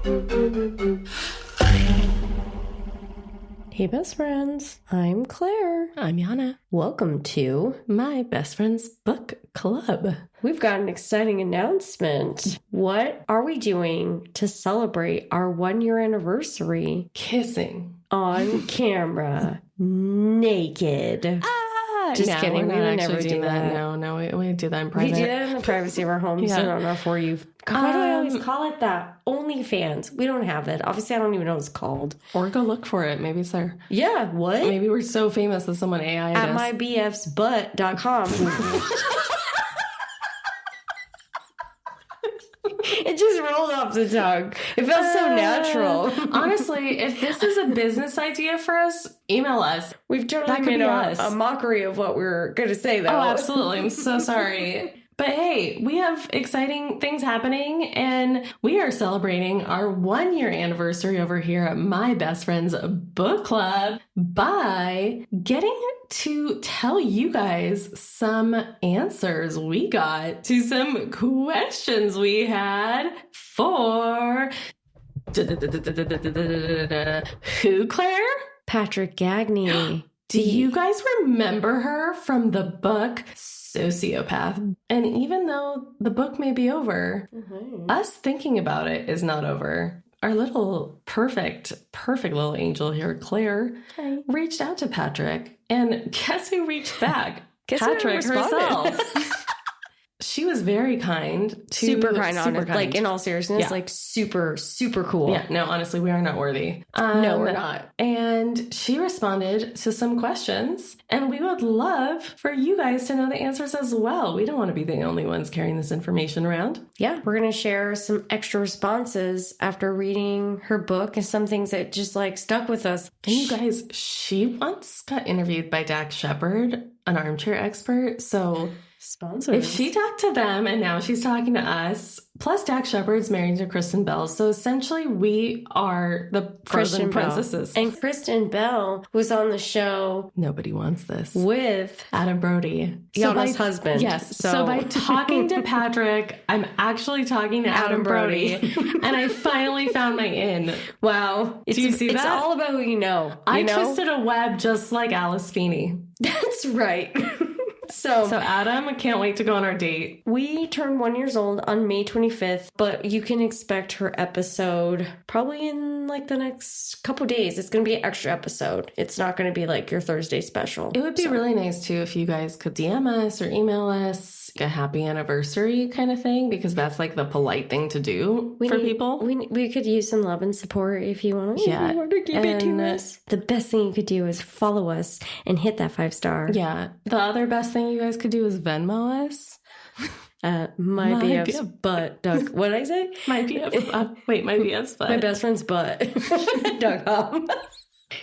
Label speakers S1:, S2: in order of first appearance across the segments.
S1: Hey, best friends. I'm Claire.
S2: I'm Yana.
S1: Welcome to
S2: My Best Friend's Book Club.
S1: We've got an exciting announcement. What are we doing to celebrate our 1-year anniversary?
S2: Kissing.
S1: On camera. Naked. Just kidding.
S2: We
S1: would never do that.
S2: No, we do that in private.
S1: We do that in the privacy of our homes.
S2: Yeah.
S1: I don't know for you. Why do I always call it that? OnlyFans. We don't have it. Obviously, I don't even know what it's called.
S2: Or go look for it. Maybe it's there.
S1: Yeah, what?
S2: Maybe we're so famous that someone AI'd us.
S1: At mybfsbutt.com. It just rolled off the tongue. It felt so natural.
S2: Honestly, if this is a business idea for us, email us.
S1: We've totally made a mockery of what we were going to say, though.
S2: Oh, absolutely. I'm so sorry. But hey, we have exciting things happening, and we are celebrating our 1-year anniversary over here at My Best Friend's Book Club by getting to tell you guys some answers we got to some questions we had for... Who, Claire?
S1: Patrick Gagney.
S2: Do you guys remember her from the book Sociopath? And even though the book may be over, us thinking about it is not over. Our little perfect little angel here, Claire, reached out to Patrick. And guess who reached back? Patrick herself. She was very kind.
S1: Super kind. Like, in all seriousness, like super, super cool.
S2: Yeah, no, honestly, we are not worthy.
S1: No, we're not.
S2: And she responded to some questions, and we would love for you guys to know the answers as well. We don't want to be the only ones carrying this information around.
S1: Yeah, we're going to share some extra responses after reading her book and some things that just like stuck with us.
S2: And you guys, she once got interviewed by Dax Shepard, an armchair expert, so...
S1: Sponsors.
S2: If she talked to them and now she's talking to us, plus Dax Shepard's married to Kristen Bell. So essentially we are the Frozen princesses.
S1: And Kristen Bell was on the show.
S2: Nobody wants this.
S1: With
S2: Adam Brody.
S1: Yana's husband.
S2: Yes. So by talking to Patrick, I'm actually talking to Adam Brody. And I finally found my in.
S1: Wow.
S2: Do you see that?
S1: It's all about who you know.
S2: I twisted a web just like Alice Feeney.
S1: That's right.
S2: So Adam, I can't wait to go on our date.
S1: We turned 1 year old on May 25th, but you can expect her episode probably in like the next couple days. It's going to be an extra episode. It's not going to be like your Thursday special.
S2: It would be really nice too if you guys could DM us or email us a happy anniversary kind of thing, because that's like the polite thing to do for people.
S1: We could use some love and support if you want to.
S2: Yeah.
S1: You want to keep it to us. The best thing you could do is follow us and hit that 5-star.
S2: Yeah. The other best thing you guys could do is Venmo us.
S1: My BF's butt. What did I say?
S2: My BF's butt.
S1: My best friend's butt.com.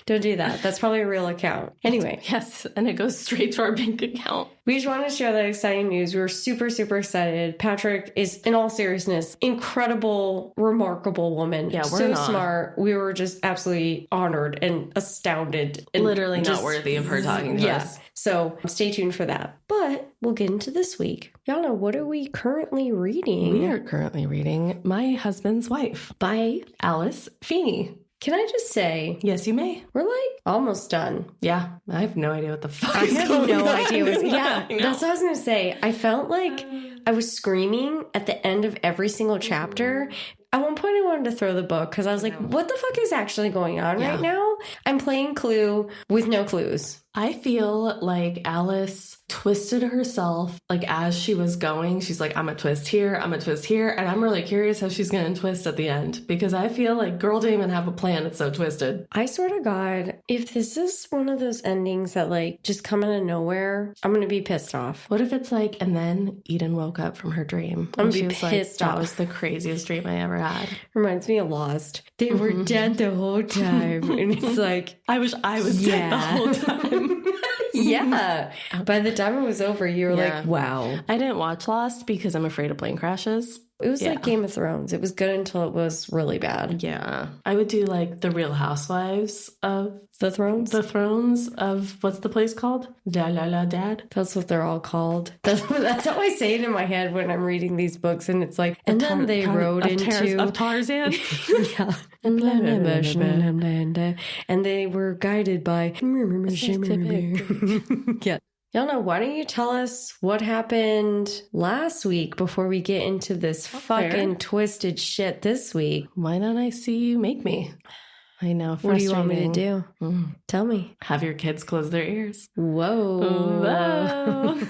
S1: Don't do that. That's probably a real account. Anyway.
S2: Yes, and it goes straight to our bank account.
S1: We just want to share that exciting news. We were super, super excited. Patrick is, in all seriousness, incredible, remarkable woman.
S2: Yeah, we're
S1: so smart. We were just absolutely honored and astounded. And
S2: literally not worthy of her talking to us.
S1: So stay tuned for that. But we'll get into this week. Yana, what are we currently reading?
S2: We are currently reading My Husband's Wife by Alice Feeney.
S1: Can I just say...
S2: Yes, you may.
S1: We're like almost done.
S2: Yeah. I have no idea what the fuck
S1: I have no idea. Yeah,
S2: that's
S1: what I was going to say. I felt like I was screaming at the end of every single chapter. At one point, I wanted to throw the book because I was like, what the fuck is actually going on right now? I'm playing Clue with no clues.
S2: I feel like Alice twisted herself, like as she was going. She's like, I'm a twist here, I'm a twist here. And I'm really curious how she's going to twist at the end, because I feel like girl didn't even have a plan. It's so twisted.
S1: I swear to God, if this is one of those endings that like just come out of nowhere, I'm going to be pissed off.
S2: What if it's like, and then Eden woke up from her dream?
S1: I'm going to be pissed off.
S2: That was the craziest dream I ever had.
S1: Reminds me of Lost. They were dead the whole time. And it's like,
S2: I wish I was dead the whole time.
S1: Yeah. By the time it was over, you were like, wow.
S2: I didn't watch Lost because I'm afraid of plane crashes.
S1: It was
S2: Yeah.
S1: like Game of Thrones. It was good until it was really bad.
S2: Yeah. I would do like the Real Housewives of
S1: The Thrones?
S2: the Thrones of, what's the place called? Da La La Dad.
S1: That's what they're all called. That's how I say it in my head when I'm reading these books, and it's like, and then they rode into
S2: of Tarzan.
S1: yeah, and they were guided by yeah. Yana, why don't you tell us what happened last week before we get into this fucking twisted shit this week?
S2: Why don't I see you make me? I know.
S1: What do you want me to do? Tell me.
S2: Have your kids close their ears.
S1: Whoa.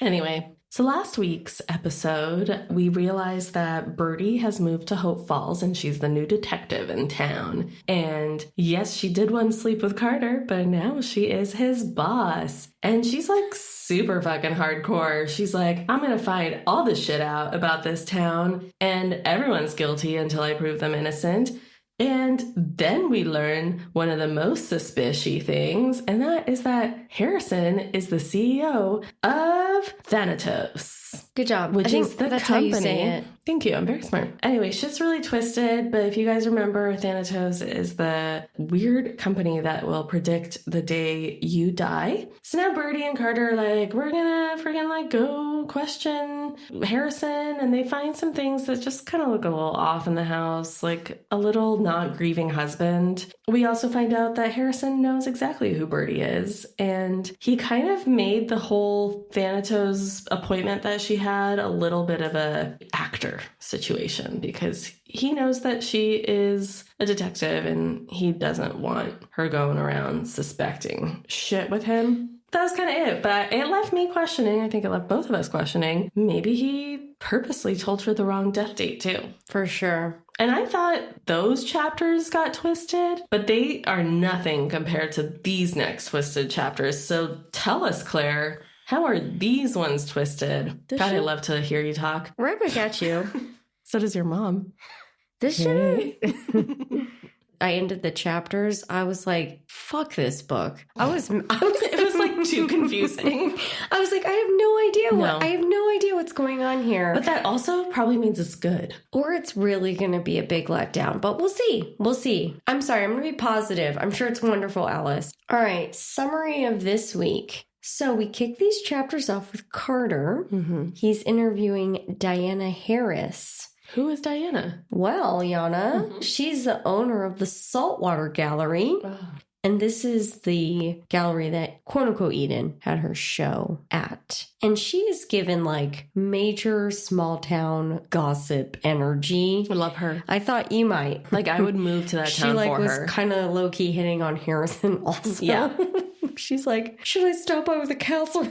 S2: Anyway, so last week's episode, we realized that Birdie has moved to Hope Falls and she's the new detective in town. And yes, she did once sleep with Carter, but now she is his boss. And she's like super fucking hardcore. She's like, I'm going to find all this shit out about this town and everyone's guilty until I prove them innocent. And then we learn one of the most suspicious things, and that is that Harrison is the CEO of Thanatos.
S1: Good job.
S2: Which is the
S1: that's
S2: company.
S1: How you say it.
S2: Thank you. I'm very smart. Anyway, shit's really twisted, but if you guys remember, Thanatos is the weird company that will predict the day you die. So now Birdie and Carter are like, we're gonna freaking like go question Harrison, and they find some things that just kind of look a little off in the house, like a little not grieving husband. We also find out that Harrison knows exactly who Birdie is, and he kind of made the whole Thanatos appointment that she had a little bit of a actor situation because he knows that she is a detective and he doesn't want her going around suspecting shit with him. That was kind of it, but it left me questioning. I think it left both of us questioning. Maybe he purposely told her the wrong death date too.
S1: For sure.
S2: And I thought those chapters got twisted, but they are nothing compared to these next twisted chapters. So tell us, Claire, how are these ones twisted? God, I love to hear you talk.
S1: Right back at you.
S2: So does your mom.
S1: This shit. I ended the chapters. I was like, fuck this book. It was
S2: like too confusing.
S1: I was like, I have no idea what's going on here.
S2: But that also probably means it's good.
S1: Or it's really going to be a big letdown. But we'll see. We'll see. I'm sorry. I'm going to be positive. I'm sure it's wonderful, Alice. All right. Summary of this week. So we kick these chapters off with Carter. Mm-hmm. He's interviewing Diana Harris.
S2: Who is Diana?
S1: Well, Yana, she's the owner of the Saltwater Gallery. Oh. And this is the gallery that quote-unquote Eden had her show at. And she is given like major small town gossip energy.
S2: I love her.
S1: I thought you might.
S2: Like I would move to that town for her.
S1: She was kind of low-key hitting on Harrison also.
S2: Yeah.
S1: She's like, should I stop by with a counselor?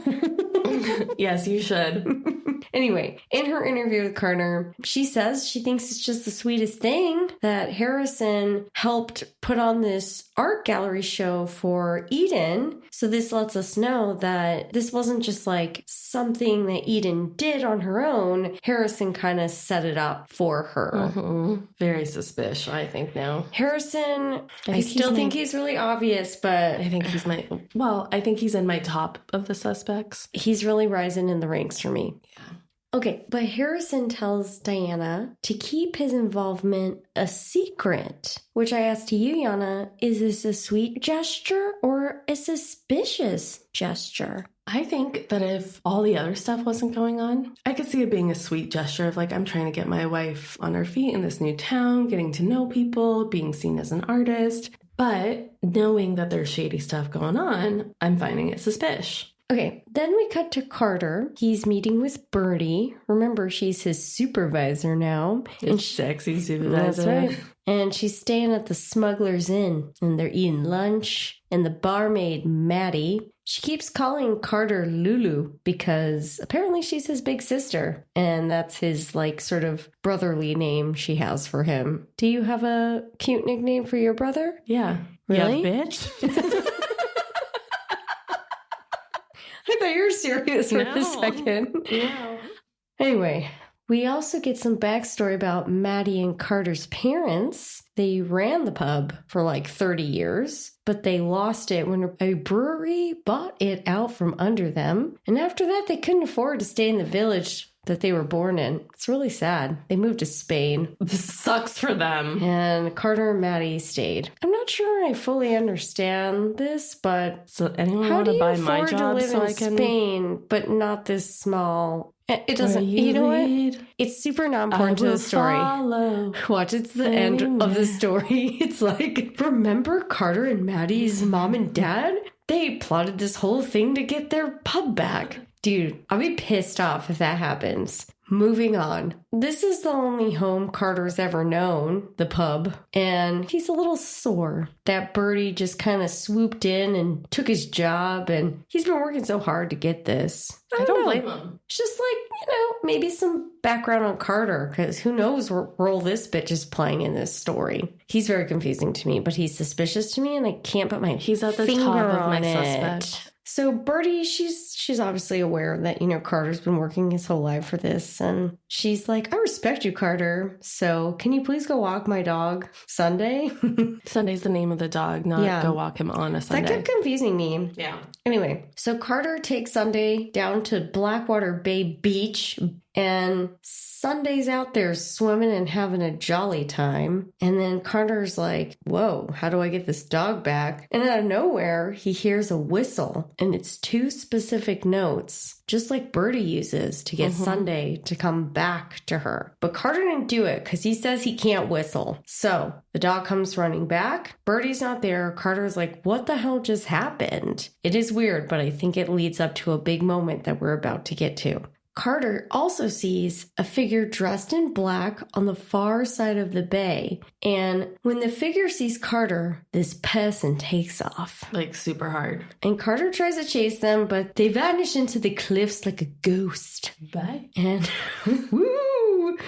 S2: Yes, you should.
S1: Anyway, in her interview with Carter, she says she thinks it's just the sweetest thing that Harrison helped put on this art gallery show for Eden. So this lets us know that this wasn't just like something that Eden did on her own. Harrison kind of set it up for her.
S2: Mm-hmm. Very suspicious, I think now.
S1: Harrison, I still think he's really obvious, but
S2: I think he's in my top of the suspects.
S1: He's really rising in the ranks for me.
S2: Yeah.
S1: Okay, but Harrison tells Diana to keep his involvement a secret, which I asked to you, Yana, is this a sweet gesture or a suspicious gesture?
S2: I think that if all the other stuff wasn't going on, I could see it being a sweet gesture of like, I'm trying to get my wife on her feet in this new town, getting to know people, being seen as an artist. But knowing that there's shady stuff going on, I'm finding it suspicious.
S1: Okay, then we cut to Carter. He's meeting with Birdie. Remember, she's his supervisor now.
S2: Sexy supervisor.
S1: That's right. And she's staying at the Smuggler's Inn, and they're eating lunch. And the barmaid, Maddie, she keeps calling Carter Lulu because apparently she's his big sister. And that's his, like, sort of brotherly name she has for him. Do you have a cute nickname for your brother?
S2: Yeah.
S1: Really?
S2: Yeah, bitch.
S1: I thought you were serious for a second.
S2: No.
S1: Anyway, we also get some backstory about Maddie and Carter's parents. They ran the pub for like 30 years, but they lost it when a brewery bought it out from under them. And after that, they couldn't afford to stay in the village that they were born in. It's really sad. They moved to Spain.
S2: This sucks for them.
S1: And Carter and Maddie stayed. I'm not sure I fully understand this, but
S2: so anyone want to buy my job
S1: live
S2: so
S1: in
S2: I can
S1: Spain, but not this small? It doesn't. You know what? It's super not important to the story. Watch, it's the end of the story. It's like, remember Carter and Maddie's mom and dad? They plotted this whole thing to get their pub back. Dude, I'll be pissed off if that happens. Moving on. This is the only home Carter's ever known, the pub, and he's a little sore that Birdie just kind of swooped in and took his job, and he's been working so hard to get this.
S2: I don't blame him.
S1: It's just like, maybe some background on Carter, because who knows what role this bitch is playing in this story. He's very confusing to me, but he's suspicious to me, and I can't put my
S2: He's at the
S1: finger
S2: top of my
S1: on
S2: suspect.
S1: So Birdie, she's obviously aware that, Carter's been working his whole life for this. And she's like, I respect you, Carter. So can you please go walk my dog Sunday?
S2: Sunday's the name of the dog, not go walk him on a Sunday.
S1: That kept confusing me.
S2: Yeah.
S1: Anyway, so Carter takes Sunday down to Blackwater Bay Beach. And Sunday's out there swimming and having a jolly time. And then Carter's like, whoa, how do I get this dog back? And out of nowhere, he hears a whistle. And it's 2 specific notes, just like Birdie uses to get Sunday to come back to her. But Carter didn't do it because he says he can't whistle. So the dog comes running back. Birdie's not there. Carter's like, what the hell just happened? It is weird, but I think it leads up to a big moment that we're about to get to. Carter also sees a figure dressed in black on the far side of the bay. And when the figure sees Carter, this person takes off.
S2: Like super hard.
S1: And Carter tries to chase them, but they vanish into the cliffs like a ghost.
S2: Bye.
S1: And woo!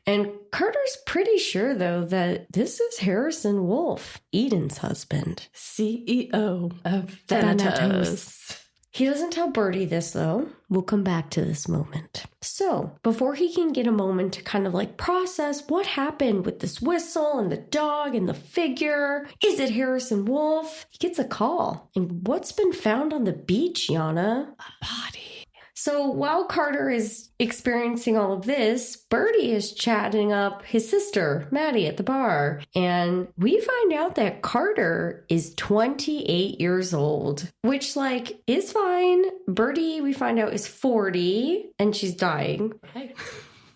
S1: And Carter's pretty sure, though, that this is Harrison Wolfe, Eden's husband.
S2: CEO of Thanatos.
S1: He doesn't tell Birdie this, though. We'll come back to this moment. So, before he can get a moment to kind of like process what happened with this whistle and the dog and the figure, is it Harrison Wolfe? He gets a call. And what's been found on the beach, Yana? A body. So while Carter is experiencing all of this, Birdie is chatting up his sister, Maddie, at the bar. And we find out that Carter is 28 years old, which, is fine. Birdie, we find out, is 40, and she's dying.
S2: Hey.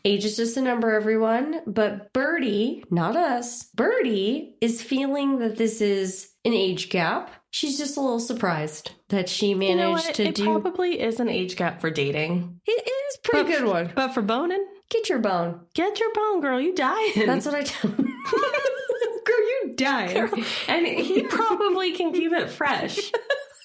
S1: Age is just a number, everyone. But Birdie, not us, Birdie is feeling that this is an age gap. She's just a little surprised that she managed to do...
S2: It probably is an age gap for dating.
S1: It is a pretty good one.
S2: But for boning?
S1: Get your bone.
S2: Get your bone, girl. You dying.
S1: That's what I tell Girl, you dying. Girl.
S2: And he probably can keep it fresh.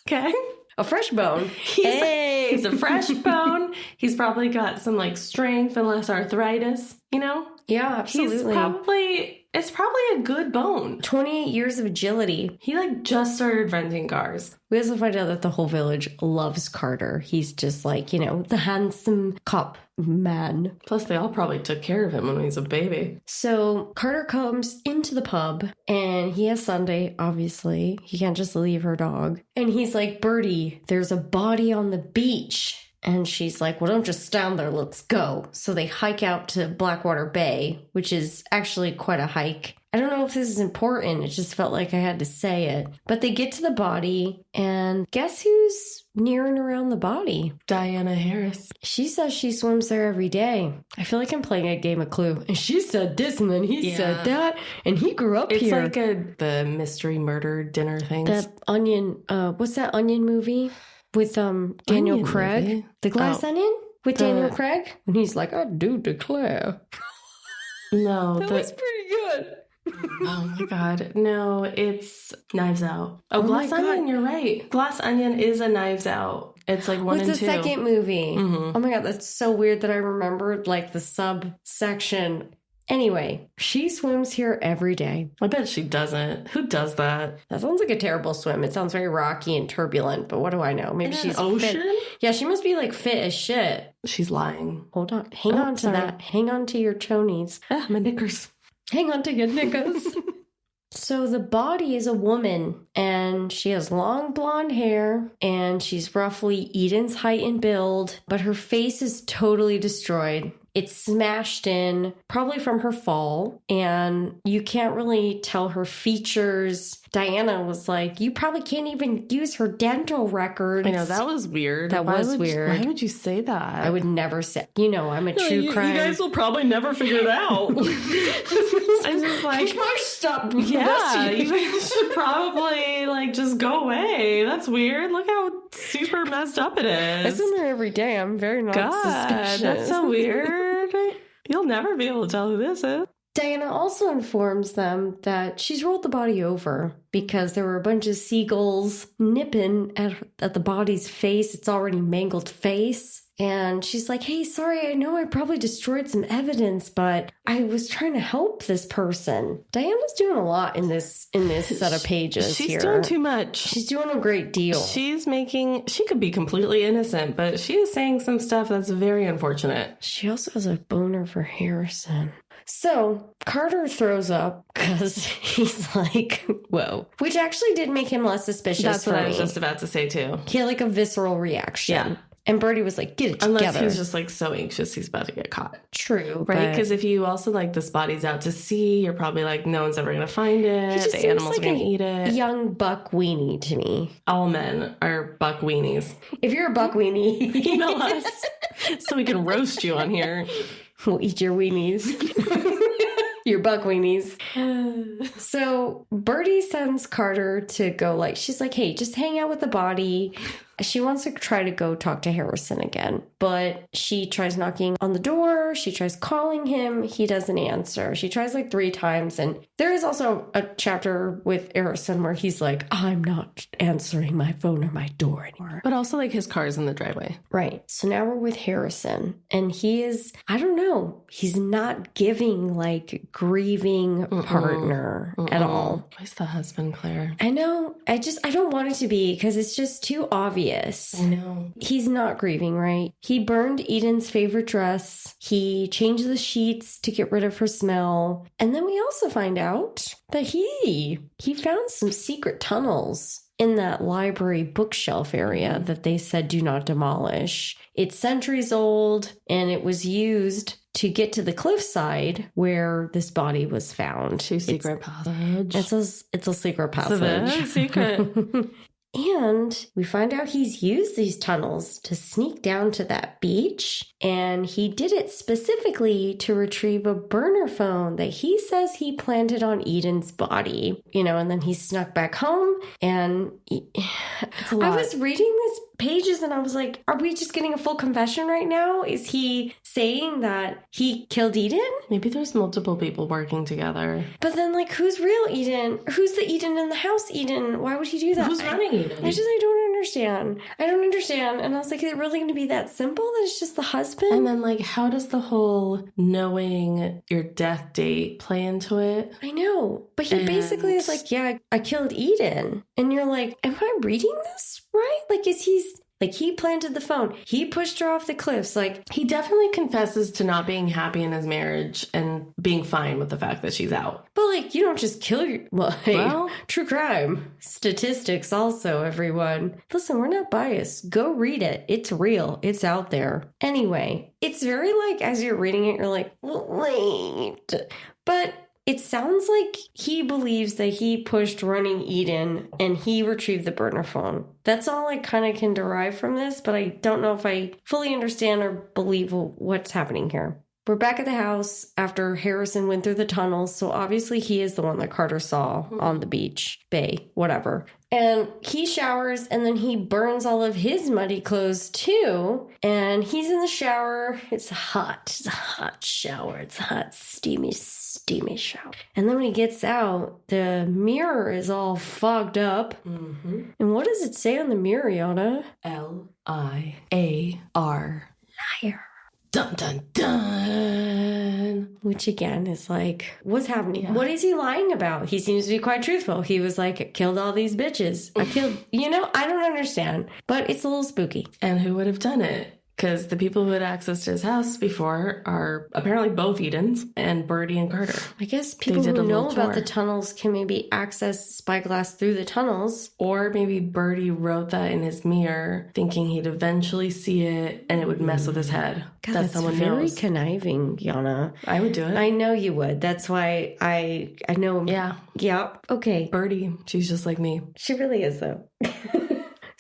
S2: Okay?
S1: A fresh bone.
S2: He's a fresh bone. He's probably got some strength and less arthritis,
S1: Yeah, absolutely.
S2: It's probably a good bone.
S1: 28 years of agility.
S2: He just started renting cars.
S1: We also find out that the whole village loves Carter. He's just the handsome cop man.
S2: Plus, they all probably took care of him when he was a baby.
S1: So Carter comes into the pub and he has Sunday, obviously. He can't just leave her dog. And he's like, Birdie, there's a body on the beach. And she's like, well, don't just stand there. Let's go. So they hike out to Blackwater Bay, which is actually quite a hike. I don't know if this is important. It just felt like I had to say it. But they get to the body, and guess who's near and around the body?
S2: Diana Harris.
S1: She says she swims there every day. I feel like I'm playing a game of Clue. And she said this, and then he said that, and he grew up here.
S2: It's like the mystery murder dinner things.
S1: The Onion, what's that Onion movie? With Daniel Craig.
S2: Movie?
S1: The Glass Onion? With Daniel Craig? And he's like, I do declare.
S2: No.
S1: That was pretty good.
S2: Oh my God. No, it's Knives Out. Oh, Glass Onion, you're right. Glass Onion is a Knives Out. It's 1 and 2.
S1: What's the second movie?
S2: Mm-hmm.
S1: Oh my God, that's so weird that I remembered the subsection. Anyway, she swims here every day.
S2: I bet she doesn't. Who does that?
S1: That sounds like a terrible swim. It sounds very rocky and turbulent, but what do I know? Maybe she's
S2: ocean?
S1: Fit. Yeah, she must be fit as shit.
S2: She's lying.
S1: Hold on. Hang on to that. Hang on to your chonies.
S2: My knickers.
S1: Hang on to your knickers. So the body is a woman, and she has long blonde hair, and she's roughly Eden's height and build, but her face is totally destroyed. It's smashed in, probably from her fall, and you can't really tell her features. Diana was like, you probably can't even use her dental records.
S2: I know, that was weird.
S1: That was weird.
S2: Why would you say that?
S1: I would never say, I'm a true crime.
S2: You guys will probably never figure it out. I'm just like,
S1: stop.
S2: Yeah, you guys should probably just go away. That's weird. Look how super messed up it is.
S1: I swim there every day. I'm very not suspicious.
S2: That's so weird. You'll never be able to tell who this is.
S1: Diana also informs them that she's rolled the body over because there were a bunch of seagulls nipping at the body's face, its already mangled face. And she's like, hey, sorry, I know I probably destroyed some evidence, but I was trying to help this person. Diana's doing a lot in this set of pages here.
S2: She's doing too much.
S1: She's doing a great deal.
S2: She could be completely innocent, but she is saying some stuff that's very unfortunate.
S1: She also has a boner for Harrison. So Carter throws up because he's like, whoa. Which actually did make him less suspicious.
S2: That's what I was just about to say, too.
S1: He had a visceral reaction. Yeah. And Birdie was like, get it together.
S2: Unless he's just so anxious he's about to get caught.
S1: True.
S2: Right? Because if you also this body's out to sea, you're probably no one's ever going to find it. The animals are going to eat it.
S1: Young buck weenie to me.
S2: All men are buck weenies.
S1: If you're a buck weenie,
S2: email us so we can roast you on here.
S1: We'll eat your weenies. Your buck weenies. So Birdie sends Carter to go she's like, hey, just hang out with the body. She wants to try to go talk to Harrison again, but she tries knocking on the door. She tries calling him. He doesn't answer. She tries 3 times. And there is also a chapter with Harrison where he's like, I'm not answering my phone or my door anymore.
S2: But also his car's in the driveway.
S1: Right. So now we're with Harrison, and he is, I don't know, he's not giving grieving partner at all.
S2: Where's the husband, Claire?
S1: I know. I don't want it to be because it's just too obvious.
S2: I know.
S1: He's not grieving, right? He burned Eden's favorite dress. He changed the sheets to get rid of her smell. And then we also find out that he found some secret tunnels in that library bookshelf area that they said do not demolish. It's centuries old, and it was used to get to the cliffside where this body was found.
S2: Secret passage.
S1: It's a secret passage.
S2: It's a very secret.
S1: And we find out he's used these tunnels to sneak down to that beach. And he did it specifically to retrieve a burner phone that he says he planted on Eden's body. And then he snuck back home. And I was reading these pages and I was like, are we just getting a full confession right now? Is he saying that he killed Eden?
S2: Maybe there's multiple people working together.
S1: But then who's real Eden? Who's the Eden in the house Eden? Why would he do that?
S2: Who's running Eden?
S1: I don't understand. I don't understand. And I was like, is it really going to be that simple that it's just the husband?
S2: And then how does the whole knowing your death date play into it?
S1: I know. But he basically is like, yeah, I killed Eden. And you're like, am I reading this right? Is he planted the phone. He pushed her off the cliffs.
S2: He definitely confesses to not being happy in his marriage and being fine with the fact that she's out.
S1: But you don't just kill your... Well, true crime. Statistics also, everyone. Listen, we're not biased. Go read it. It's real. It's out there. Anyway, it's very as you're reading it, you're like, wait. But... it sounds like he believes that he pushed running Eden and he retrieved the burner phone. That's all I kind of can derive from this, but I don't know if I fully understand or believe what's happening here. We're back at the house after Harrison went through the tunnels, so obviously he is the one that Carter saw on the beach, bay, whatever. And he showers, and then he burns all of his muddy clothes too. And he's in the shower. It's hot. It's a hot shower. It's a hot, steamy shower. And then when he gets out, the mirror is all fogged up. Mm-hmm. And what does it say on the mirror, Yana?
S2: Liar.
S1: Liar.
S2: Dun, dun, dun.
S1: Which again is what's happening? Yeah. What is he lying about? He seems to be quite truthful. He was I killed all these bitches. I killed, I don't understand. But it's a little spooky.
S2: And who would have done it? Because the people who had access to his house before are apparently both Edens and Birdie and Carter.
S1: I guess people who know about the tunnels can maybe access Spyglass through the tunnels.
S2: Or maybe Birdie wrote that in his mirror, thinking he'd eventually see it and it would mess with his head.
S1: God, that's someone very knows. Conniving, Yana.
S2: I would do it.
S1: I know you would. That's why I know.
S2: Yeah.
S1: Yeah. Okay.
S2: Birdie, she's just like me.
S1: She really is, though.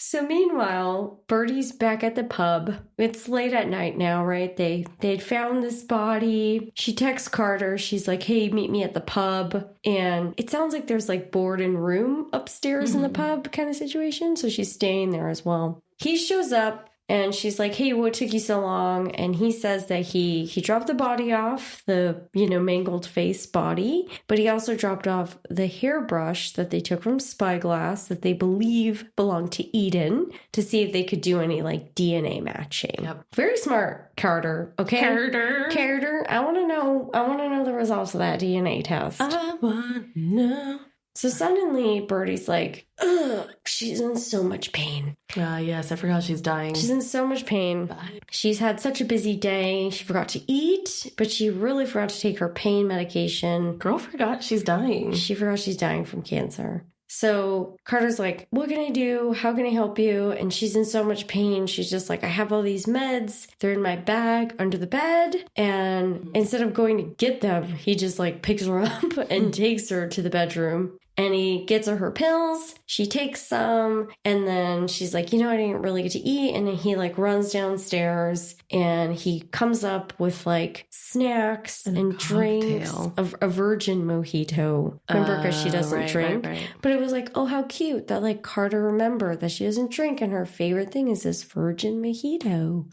S1: So meanwhile, Birdie's back at the pub. It's late at night now, right? They'd found this body. She texts Carter. She's like, hey, meet me at the pub. And it sounds like there's like board and room upstairs in the pub kind of situation. So she's staying there as well. He shows up. And she's like, hey, what took you so long? And he says that he dropped the body off, the, mangled face body. But he also dropped off the hairbrush that they took from Spyglass that they believe belonged to Eden to see if they could do any, like, DNA matching.
S2: Yep.
S1: Very smart, Carter. Okay? Carter. I want to know the results of that DNA test.
S2: I want to know.
S1: So suddenly, Birdie's like, ugh, she's in so much pain.
S2: Yes, I forgot she's dying.
S1: She's in so much pain.
S2: Bye.
S1: She's had such a busy day. She forgot to eat, but she really forgot to take her pain medication.
S2: Girl forgot she's dying.
S1: She forgot she's dying from cancer. So Carter's like, what can I do? How can I help you? And she's in so much pain. She's just like, I have all these meds. They're in my bag under the bed. And instead of going to get them, he just like picks her up and takes her to the bedroom. And he gets her pills. She takes some. And then she's like, I didn't really get to eat. And then he like runs downstairs and he comes up with like snacks and drinks. A virgin mojito. Remember, because she doesn't drink. Right. But it was like, oh, how cute that like Carter remembered that she doesn't drink. And her favorite thing is this virgin mojito.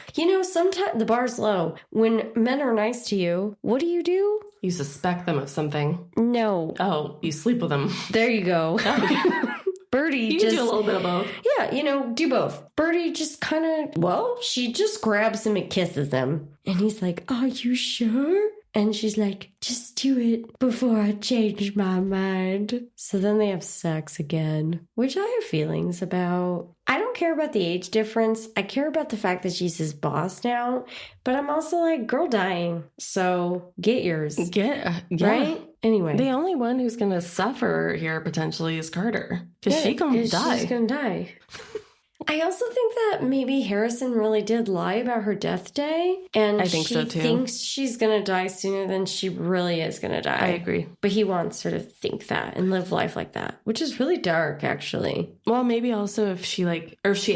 S1: Sometimes the bar's low. When men are nice to you, what do?
S2: You suspect them of something.
S1: No.
S2: Oh, you sleep with them.
S1: There you go. Birdie
S2: you can do a little bit of both.
S1: Yeah, do both. Birdie just kind of, she just grabs him and kisses him. And he's like, are you sure? And she's like, just do it before I change my mind. So then they have sex again, which I have feelings about. I don't care about the age difference. I care about the fact that she's his boss now. But I'm also like, girl dying. So get yours. Right? Anyway.
S2: The only one who's going to suffer here potentially is Carter. Because she's going to die.
S1: She's going to die. I also think that maybe Harrison really did lie about her death day. And
S2: I think so too.
S1: She thinks she's going to die sooner than she really is going to die.
S2: I agree.
S1: But he wants her to think that and live life like that, which is really dark, actually.
S2: Well, maybe also if she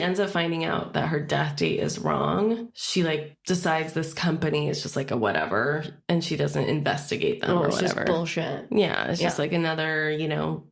S2: ends up finding out that her death date is wrong, she decides this company is just like a whatever and she doesn't investigate them or whatever.
S1: It's just bullshit.
S2: Yeah, it's just like another,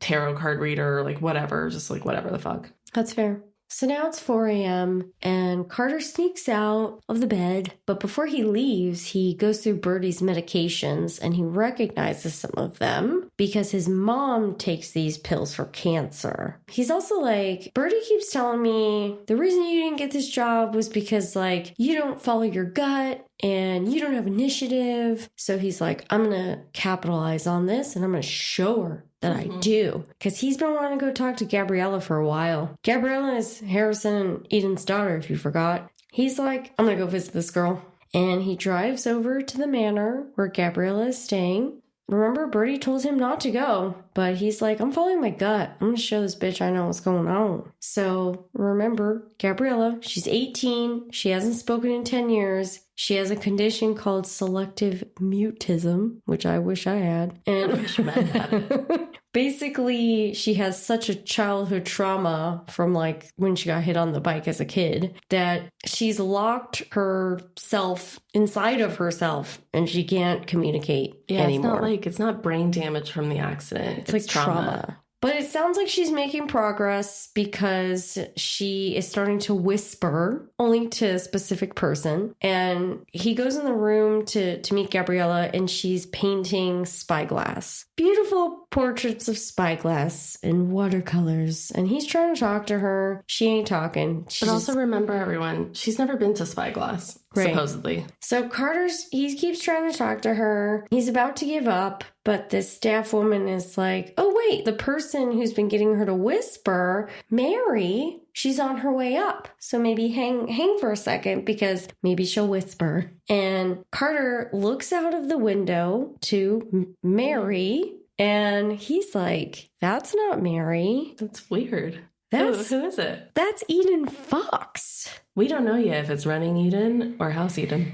S2: tarot card reader, like whatever, just like whatever the fuck.
S1: That's fair. So now it's 4 a.m. and Carter sneaks out of the bed. But before he leaves, he goes through Birdie's medications and he recognizes some of them because his mom takes these pills for cancer. He's also like, Birdie keeps telling me the reason you didn't get this job was because you don't follow your gut and you don't have initiative. So he's like, I'm going to capitalize on this and I'm going to show her that I do. Because he's been wanting to go talk to Gabriella for a while. Gabriella is Harrison and Eden's daughter, if you forgot. He's like, I'm going to go visit this girl. And he drives over to the manor where Gabriella is staying. Remember, Birdie told him not to go, but he's like, I'm following my gut. I'm going to show this bitch I know what's going on. So remember, Gabriella, she's 18. She hasn't spoken in 10 years. She has a condition called selective mutism, which I wish I had. And I wish men had it. Basically, she has such a childhood trauma from when she got hit on the bike as a kid that she's locked herself inside of herself and she can't communicate anymore.
S2: It's not brain damage from the accident.
S1: It's like trauma. But it sounds like she's making progress because she is starting to whisper only to a specific person. And he goes in the room to meet Gabriella and she's painting Spyglass. Beautiful portraits of Spyglass in watercolors. And he's trying to talk to her. She ain't talking.
S2: Also remember, everyone, she's never been to Spyglass, supposedly.
S1: So he keeps trying to talk to her. He's about to give up. But this staff woman is like, oh, wait, the person who's been getting her to whisper, Mary, she's on her way up. So maybe hang for a second because maybe she'll whisper. And Carter looks out of the window to Mary, and he's like, that's not Mary.
S2: That's weird. Who is it?
S1: That's Eden Fox.
S2: We don't know yet if it's Running Eden or House Eden.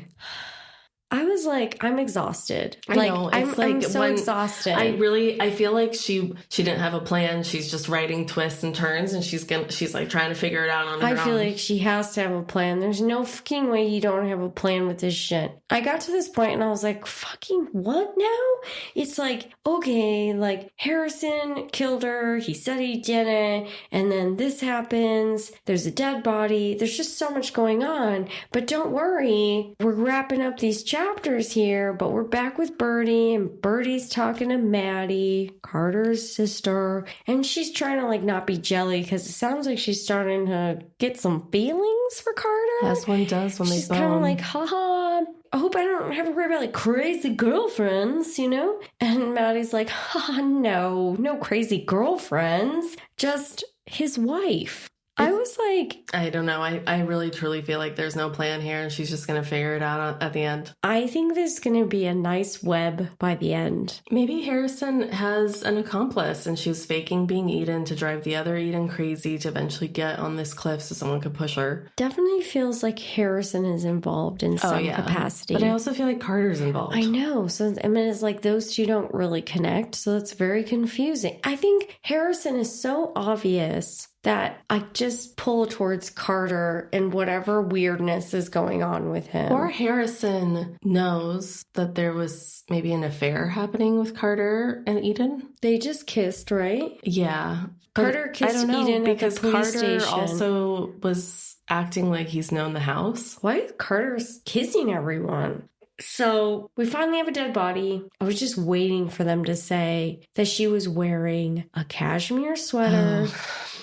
S1: I was like, I'm exhausted.
S2: I know.
S1: I'm so exhausted.
S2: I feel like she didn't have a plan. She's just writing twists and turns, and she's like trying to figure it out on her own.
S1: I feel like she has to have a plan. There's no fucking way you don't have a plan with this shit. I got to this point and I was like, fucking what now? It's like, okay, like Harrison killed her. He said he didn't. And then this happens. There's a dead body. There's just so much going on. But don't worry. We're wrapping up these chapters here, but we're back with Birdie, and Birdie's talking to Maddie, Carter's sister, and she's trying to like not be jelly because it sounds like she's starting to get some feelings for Carter.
S2: As one does when
S1: she's
S2: they bone.
S1: Kind of like, haha, I hope I don't have to worry about like crazy girlfriends, you know? And Maddie's like, haha, no crazy girlfriends, just his wife. I was like...
S2: I don't know. I really truly feel like there's no plan here and she's just going to figure it out at the end.
S1: I think there's going to be a nice web by the end.
S2: Maybe Harrison has an accomplice and she was faking being Eden to drive the other Eden crazy to eventually get on this cliff so someone could push her.
S1: Definitely feels like Harrison is involved in some capacity.
S2: But I also feel like Carter's involved.
S1: I know. So, I mean, it's like those two don't really connect. So it's very confusing. I think Harrison is so obvious that I just pull towards Carter and whatever weirdness is going on with him.
S2: Or Harrison knows that there was maybe an affair happening with Carter and Eden.
S1: They just kissed, right?
S2: Yeah.
S1: Carter kissed Eden because
S2: Carter also was acting like he's known the house.
S1: Why is Carter kissing everyone? So we finally have a dead body. I was just waiting for them to say that she was wearing a cashmere sweater.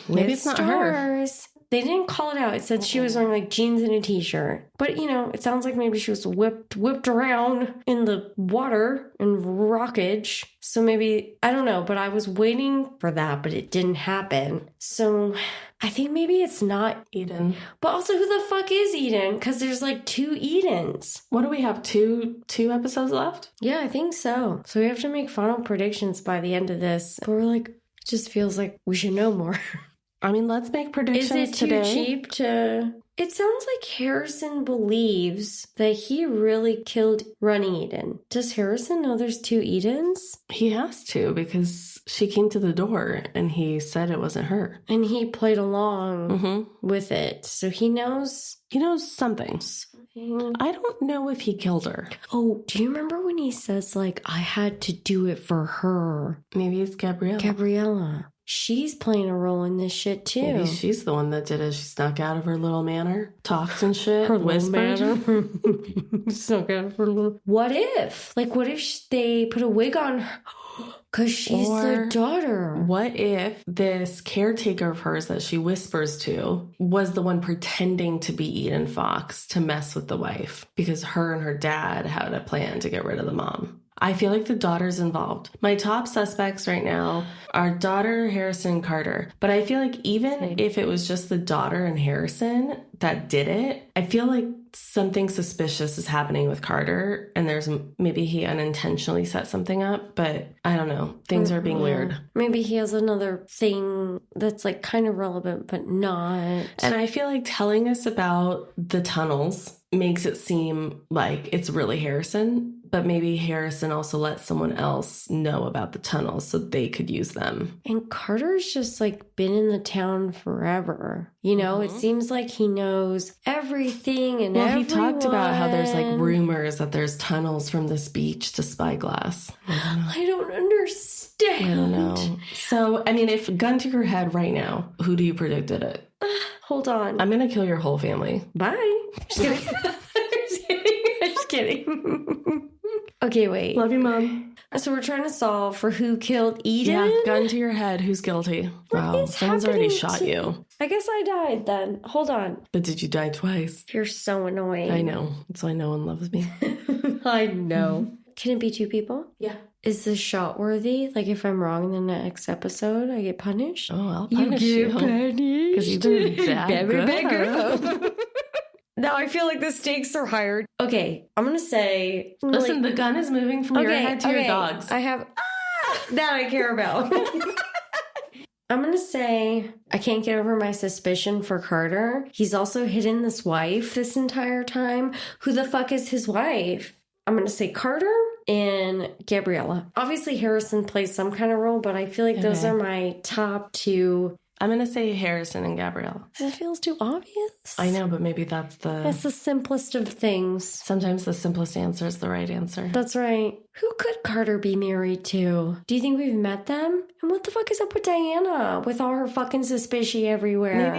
S2: Maybe it's not her.
S1: They didn't call it out. It said she was wearing like jeans and a t-shirt. But, you know, it sounds like maybe she was whipped around in the water and rockage. So maybe, I don't know, but I was waiting for that, but it didn't happen. So I think maybe it's not
S2: Eden.
S1: But also, who the fuck is Eden? Because there's like 2 Edens.
S2: What do we have? Two episodes left?
S1: Yeah, I think so. So we have to make final predictions by the end of this. But we're like, it just feels like we should know more.
S2: I mean, let's make predictions today.
S1: Is it too cheap to... It sounds like Harrison believes that he really killed Running Eden. Does Harrison know there's 2 Edens?
S2: He has to, because she came to the door and he said it wasn't her.
S1: And he played along with it. So he knows...
S2: He knows something. I don't know if he killed her.
S1: Oh, do you remember when he says, like, I had to do it for her?
S2: Maybe it's Gabriella.
S1: Gabriella. She's playing a role in this shit, too.
S2: Maybe she's the one that did it. She snuck out of her little manor, talks and shit,
S1: her
S2: whispered.
S1: Snuck out of her little... What if? Like, what if they put a wig on her? Because she's the daughter.
S2: What if this caretaker of hers that she whispers to was the one pretending to be Eden Fox to mess with the wife? Because her and her dad had a plan to get rid of the mom. I feel like the daughter's involved. My top suspects right now are daughter, Harrison, Carter. But I feel like even if it was just the daughter and Harrison that did it, I feel like something suspicious is happening with Carter. And there's maybe he unintentionally set something up. But I don't know. Things are being weird.
S1: Maybe he has another thing that's like kind of relevant, but not.
S2: And I feel like telling us about the tunnels makes it seem like it's really Harrison. But maybe Harrison also let someone else know about the tunnels so they could use them.
S1: And Carter's just like been in the town forever. You know, it seems like he knows everything and everyone.
S2: He talked about how there's like rumors that there's tunnels from this beach to Spyglass.
S1: I don't understand.
S2: I don't know. So, I mean, if gun to your head right now, who do you predict did it?
S1: Hold on.
S2: I'm going to kill your whole family.
S1: Bye. Just kidding. Just kidding. Okay, wait.
S2: Love you, Mom.
S1: So we're trying to solve for who killed Eden?
S2: Yeah, gun to your head. Who's guilty? Wow, someone's already shot you.
S1: I guess I died then. Hold on.
S2: But did you die twice?
S1: You're so annoying.
S2: I know. That's why no one loves me.
S1: I know. Can it be 2 people?
S2: Yeah.
S1: Is this shot worthy? Like, if I'm wrong in the next episode, I get punished?
S2: Oh, I'll punish you. Because you've been bad girl.
S1: Now I feel like the stakes are higher. Okay, I'm going to say...
S2: Listen, the gun is moving from your head to your dogs.
S1: I have... that I care about. I'm going to say I can't get over my suspicion for Carter. He's also hidden this wife this entire time. Who the fuck is his wife? I'm going to say Carter and Gabriella. Obviously, Harrison plays some kind of role, but I feel like those are my top two.
S2: I'm going to say Harrison and Gabrielle.
S1: That feels too obvious.
S2: I know, but maybe that's
S1: the simplest of things.
S2: Sometimes the simplest answer is the right answer.
S1: That's right. Who could Carter be married to? Do you think we've met them? And what the fuck is up with Diana with all her fucking suspicion everywhere?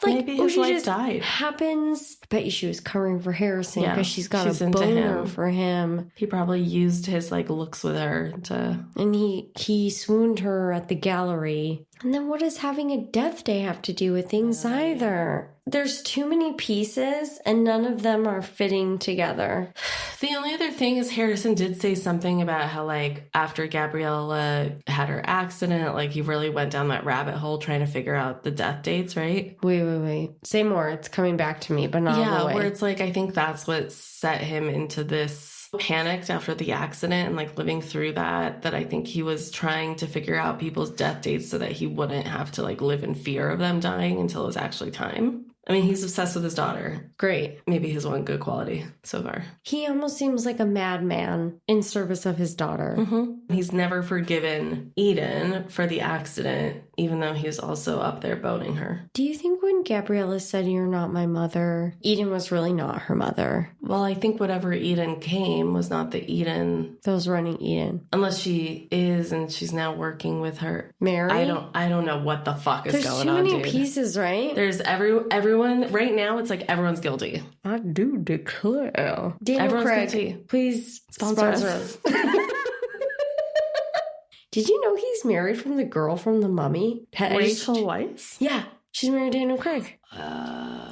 S2: Maybe his wife died.
S1: Happens. I bet you she was covering for Harrison because she's got a boner for him.
S2: He probably used his looks with her to...
S1: And he swooned her at the gallery. And then what does having a death day have to do with things either? There's too many pieces and none of them are fitting together.
S2: The only other thing is Harrison did say something about how after Gabriella had her accident, he really went down that rabbit hole trying to figure out the death dates, right?
S1: Wait. Say more. It's coming back to me, but not all the way.
S2: Where it's I think that's what set him into this panicked after the accident and living through that I think he was trying to figure out people's death dates so that he wouldn't have to live in fear of them dying until it was actually time. I mean, he's obsessed with his daughter.
S1: Great.
S2: Maybe his one good quality so far.
S1: He almost seems like a madman in service of his daughter.
S2: Mm-hmm. He's never forgiven Eden for the accident, even though he was also up there boning her.
S1: Do you think when Gabriella said, "You're not my mother," Eden was really not her mother?
S2: Well, I think whatever Eden came was not the Eden
S1: that was running Eden.
S2: Unless she is and she's now working with her.
S1: Mary?
S2: I don't know what the fuck is going on,
S1: There's too many pieces, right?
S2: There's everyone right now, it's everyone's guilty.
S1: I do declare. Daniel
S2: Everyone's
S1: Craig,
S2: guilty.
S1: please sponsor us. Did you know he's married from the girl from The Mummy?
S2: Rachel Weisz?
S1: Yeah, she's married to Daniel Craig. Yeah.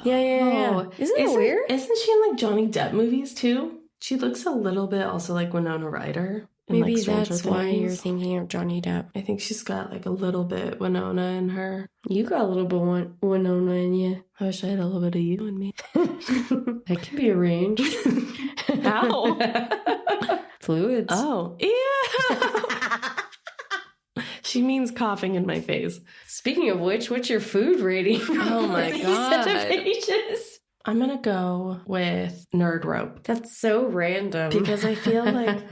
S1: Isn't that weird?
S2: Isn't she in Johnny Depp movies too? She looks a little bit also like Winona Ryder.
S1: Maybe that's why you're thinking of Johnny Depp.
S2: I think she's got a little bit Winona in her.
S1: You got a little bit Winona in you.
S2: I wish I had a little bit of you in me.
S1: That can be arranged.
S2: How?
S1: Fluids.
S2: Oh, yeah. She means coughing in my face.
S1: Speaking of which, what's your food rating?
S2: Oh my God.
S1: Pages?
S2: I'm going to go with nerd rope.
S1: That's so random.
S2: Because I feel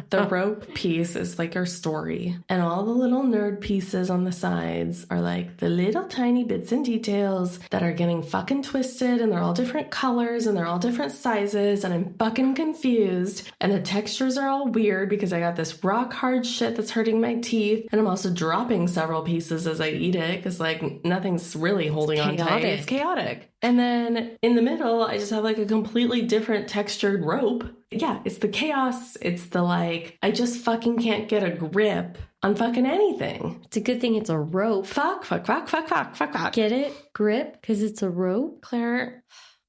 S2: the rope piece is our story. And all the little nerd pieces on the sides are the little tiny bits and details that are getting fucking twisted. And they're all different colors and they're all different sizes. And I'm fucking confused. And the textures are all weird because I got this rock hard shit that's hurting my teeth. And I'm also dropping several pieces as I eat it because nothing's really holding on tight. It's chaotic. And then in the middle, I just have a completely different textured rope. Yeah, it's the chaos. It's the I just fucking can't get a grip on fucking anything.
S1: It's a good thing it's a rope.
S2: Fuck.
S1: Get it? Grip? Because it's a rope?
S2: Claire,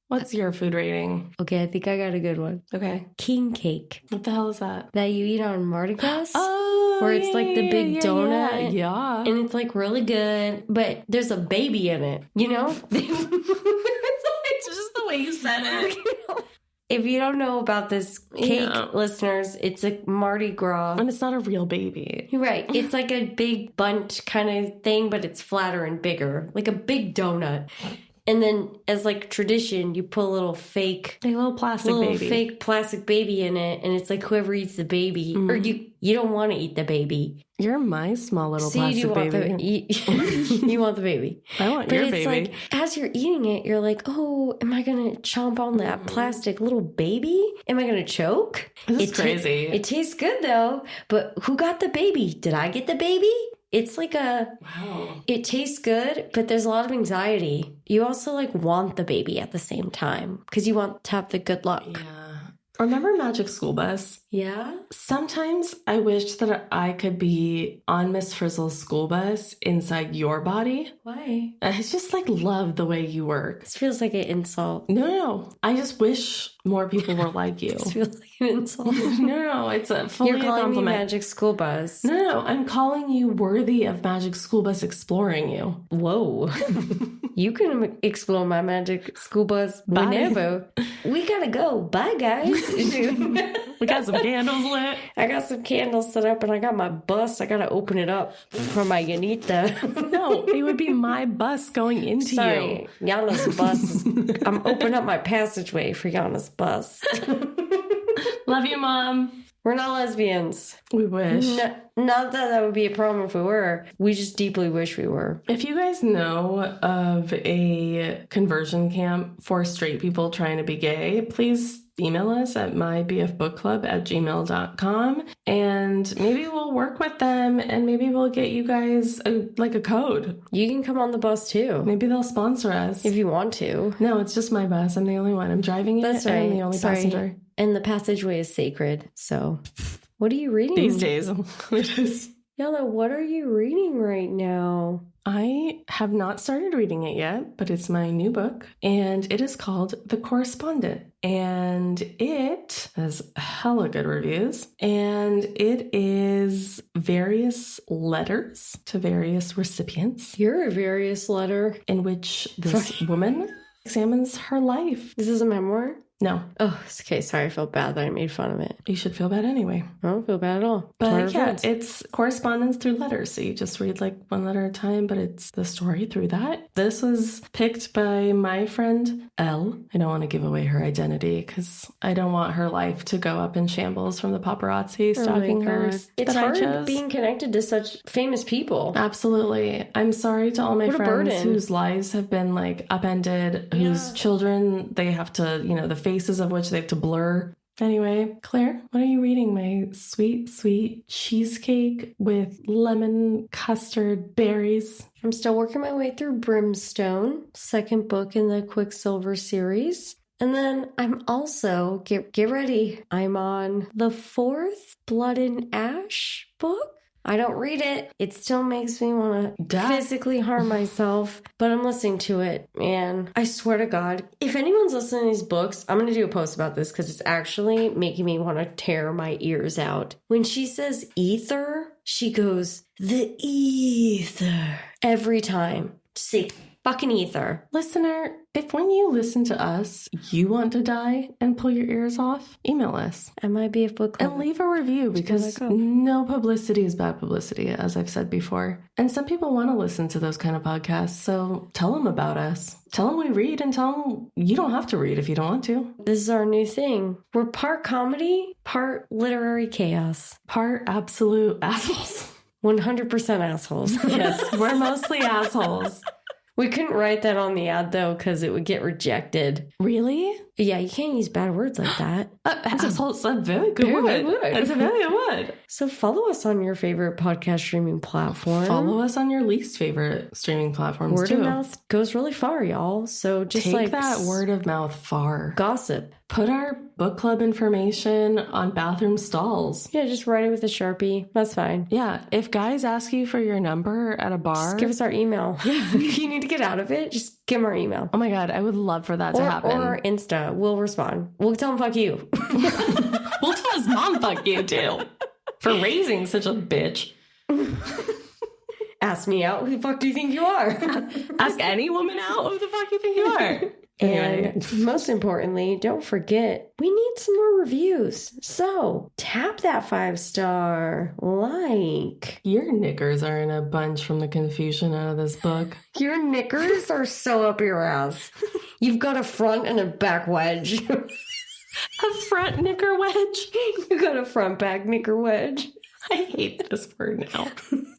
S2: what's your food rating?
S1: Okay, I think I got a good one.
S2: Okay.
S1: King cake.
S2: What the hell is that?
S1: That you eat on Mardi Gras?
S2: Oh,
S1: where it's the big donut.
S2: Yeah.
S1: And it's really good, but there's a baby in it, you know?
S2: It's just the way you said it.
S1: If you don't know about this cake, listeners, it's a Mardi Gras.
S2: And it's not a real baby.
S1: You're right. It's a big bundt kind of thing, but it's flatter and bigger. Like a big donut. And then, as tradition, you put a little fake...
S2: A little
S1: fake plastic baby in it, and it's whoever eats the baby. Mm. Or you don't want to eat the baby.
S2: You're my small little plastic baby.
S1: You want the baby.
S2: I want your baby.
S1: As you're eating it, you're oh, am I going to chomp on that plastic little baby? Am I going to choke?
S2: This is crazy.
S1: It tastes good, though. But who got the baby? Did I get the baby? It's
S2: wow.
S1: It tastes good, but there's a lot of anxiety. You also want the baby at the same time because you want to have the good luck.
S2: Yeah. Remember Magic School Bus?
S1: Yeah.
S2: Sometimes I wish that I could be on Miss Frizzle's school bus inside your body.
S1: Why?
S2: I just love the way you work.
S1: This feels like an insult.
S2: No. I just wish more people were like you.
S1: This feels like an insult.
S2: No, it's a fully
S1: You're calling
S2: compliment.
S1: me Magic School Bus.
S2: No, I'm calling you worthy of Magic School Bus exploring you.
S1: Whoa. You can explore my Magic School Bus whenever. We gotta go. Bye, guys.
S2: We got some candles lit.
S1: I got some candles set up and I got my bus. I gotta open it up for my Yanita.
S2: No, it would be my bus going into
S1: Sorry,
S2: you.
S1: Yana's bus. I'm opening up my passageway for Yana's bus.
S2: Love you, Mom.
S1: We're not lesbians.
S2: We wish.
S1: Not that that would be a problem if we were. We just deeply wish we were.
S2: If you guys know of a conversion camp for straight people trying to be gay, please email us at mybfbookclub@gmail.com and maybe we'll work with them and maybe we'll get you guys a code.
S1: You can come on the bus too.
S2: Maybe they'll sponsor us.
S1: If you want to.
S2: No, it's just my bus. I'm the only one. I'm driving it.
S1: That's right.
S2: And I'm the only passenger.
S1: And the passageway is sacred. So, what are you reading?
S2: These days, it is.
S1: Yana, what are you reading right now?
S2: I have not started reading it yet, but it's my new book, and it is called The Correspondent, and it has hella good reviews, and it is various letters to various recipients.
S1: You're a various letter.
S2: In which this woman examines her life.
S1: Is this a memoir?
S2: No.
S1: Oh, okay. Sorry, I felt bad that I made fun of it.
S2: You should feel bad anyway.
S1: I don't feel bad at all.
S2: But yeah, it's correspondence through letters. So you just read like one letter at a time, but it's the story through that. This was picked by my friend Elle. I don't want to give away her identity because I don't want her life to go up in shambles from the paparazzi stalking her.
S1: It's hard being connected to such famous people.
S2: Absolutely. I'm sorry to all my friends whose lives have been like upended, whose children, they have to, the faces of which they have to blur. Anyway, Claire, what are you reading? My sweet, sweet cheesecake with lemon custard berries.
S1: I'm still working my way through Brimstone, second book in the Quicksilver series. And then I'm also, get ready, I'm on the fourth Blood and Ash book. I don't read it. It still makes me want to physically harm myself, but I'm listening to it. And I swear to God, if anyone's listening to these books, I'm going to do a post about this because it's actually making me want to tear my ears out. When she says ether, she goes, the ether. Every time. See, fucking ether.
S2: Listener, if when you listen to us, you want to die and pull your ears off, email us.
S1: MIBF Book Club.
S2: And leave a review because no publicity is bad publicity, as I've said before. And some people want to listen to those kind of podcasts, so tell them about us. Tell them we read and tell them you don't have to read if you don't want to.
S1: This is our new thing. We're part comedy, part literary chaos.
S2: Part absolute assholes.
S1: 100% assholes.
S2: Yes, we're mostly assholes.
S1: We couldn't write that on the ad, though, because it would get rejected.
S2: Really?
S1: Yeah, you can't use bad words like that.
S2: Asshole's a very good word. It's a very good word.
S1: So follow us on your favorite podcast streaming platform.
S2: Follow us on your least favorite streaming platforms,
S1: Word of mouth goes really far, y'all. So just
S2: take that word of mouth far.
S1: Gossip.
S2: Put our book club information on bathroom stalls.
S1: Yeah, just write it with a Sharpie. That's fine.
S2: Yeah, if guys ask you for your number at a bar,
S1: just give us our email. Yeah. If you need to get out of it, just give them our email.
S2: Oh my God, I would love for that to happen.
S1: Or our Insta. We'll respond. We'll tell them fuck you.
S2: We'll tell his mom fuck you too. For raising such a bitch.
S1: Ask me out. Who the fuck do you think you are?
S2: Ask any woman out. Who the fuck do you think you are?
S1: And most importantly, don't forget, we need some more reviews. So tap that 5-star like.
S2: Your knickers are in a bunch from the confusion out of this book.
S1: Your knickers are so up your ass. You've got a front and a back wedge.
S2: A front knicker wedge?
S1: You got a front back knicker wedge.
S2: I hate this word now.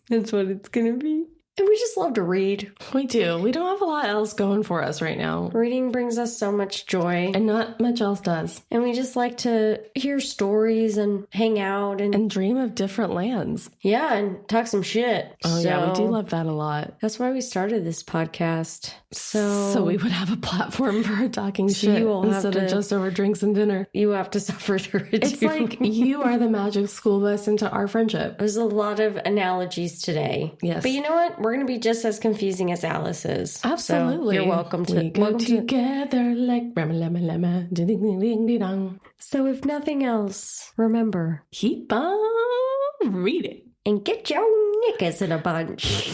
S1: That's what it's going to be. And we just love to read.
S2: We do. We don't have a lot else going for us right now.
S1: Reading brings us so much joy.
S2: And not much else does.
S1: And we just like to hear stories and hang out. And
S2: dream of different lands.
S1: Yeah, and talk some shit.
S2: Oh, yeah, we do love that a lot.
S1: That's why we started this podcast. So
S2: we would have a platform for talking shit instead of just over drinks and dinner.
S1: You have to suffer through it.
S2: It's like you are the magic school bus into our friendship.
S1: There's a lot of analogies today.
S2: Yes.
S1: But you know what? we're gonna be just as confusing as Alice is.
S2: Absolutely.
S1: So you're welcome to.
S2: We go together like rama lama lama, ding ding ding ding dong.
S1: So if nothing else, remember,
S2: keep on reading
S1: and get your knickers in a bunch.